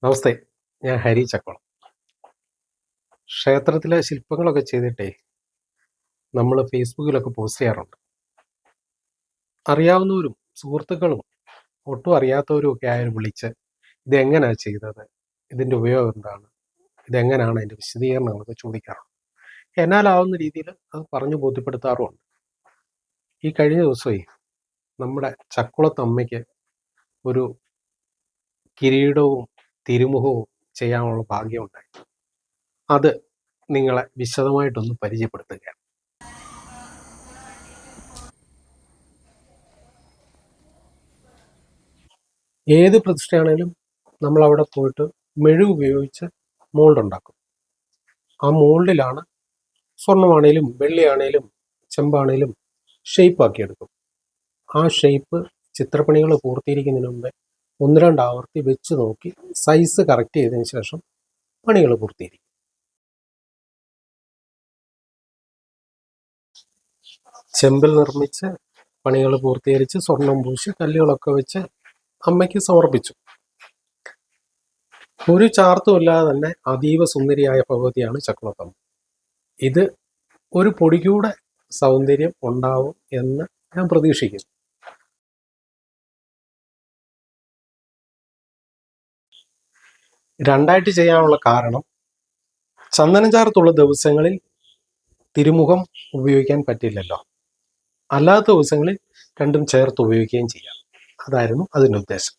നമസ്തേ, ഞാൻ ഹരി ചക്കോളം. ക്ഷേത്രത്തിലെ ശില്പങ്ങളൊക്കെ ചെയ്തിട്ടേ നമ്മൾ ഫേസ്ബുക്കിലൊക്കെ പോസ്റ്റ് ചെയ്യാറുണ്ട്. അറിയാവുന്നവരും സുഹൃത്തുക്കളും ഒട്ടും അറിയാത്തവരും ഒക്കെ ആയാലും വിളിച്ച് ഇതെങ്ങനെയാണ് ചെയ്തത്, ഇതിൻ്റെ ഉപയോഗം എന്താണ്, ഇതെങ്ങനെയാണ് അതിൻ്റെ വിശദീകരണങ്ങളൊക്കെ ചോദിക്കാറുണ്ട്. എന്നാലാവുന്ന രീതിയിൽ അത് പറഞ്ഞു ബോധ്യപ്പെടുത്താറുമുണ്ട്. ഈ കഴിഞ്ഞ ദിവസമേ നമ്മുടെ ചക്കുളത്തമ്മയ്ക്ക് ഒരു കിരീടവും തിരുമുഖവും ചെയ്യാനുള്ള ഭാഗ്യമുണ്ടായി. അത് നിങ്ങളെ വിശദമായിട്ടൊന്ന് പരിചയപ്പെടുത്തുകയാണ്. ഏത് പ്രതിഷ്ഠയാണേലും നമ്മൾ അവിടെ പോയിട്ട് മെഴു ഉപയോഗിച്ച് മോൾഡ് ഉണ്ടാക്കും. ആ മോൾഡിലാണ് സ്വർണ്ണമാണേലും വെള്ളിയാണേലും ചെമ്പാണേലും ഷെയ്പ്പാക്കി എടുക്കും. ആ ഷെയ്പ്പ് ചിത്രപ്പണികൾ പൂർത്തീകരിക്കുന്നതിന് മുമ്പേ 1-2 ആവർത്തി വെച്ച് നോക്കി സൈസ് കറക്റ്റ് ചെയ്തതിന് ശേഷം പണികൾ പൂർത്തീകരിക്കും. ചെമ്പിൽ നിർമ്മിച്ച് പണികൾ പൂർത്തീകരിച്ച് സ്വർണം പൂശി കല്ലുകളൊക്കെ വെച്ച് അമ്മയ്ക്ക് സമർപ്പിച്ചു. ഒരു ചാർത്തുമില്ലാതെ തന്നെ അതീവ സുന്ദരിയായ ഭഗവതിയാണ് ചക്കുളത്തമ്മ. ഇത് ഒരു പൊടികൂടെ സൗന്ദര്യം ഉണ്ടാവും എന്ന് ഞാൻ പ്രതീക്ഷിക്കുന്നു. രണ്ടായിട്ട് ചെയ്യാനുള്ള കാരണം, ചന്ദനം ചാർത്തുള്ള ദിവസങ്ങളിൽ തിരുമുഖം ഉപയോഗിക്കാൻ പറ്റില്ലല്ലോ. അല്ലാത്ത ദിവസങ്ങളിൽ രണ്ടും ചേർത്ത് ഉപയോഗിക്കുകയും ചെയ്യാം. അതായിരുന്നു അതിൻ്റെ ഉദ്ദേശം.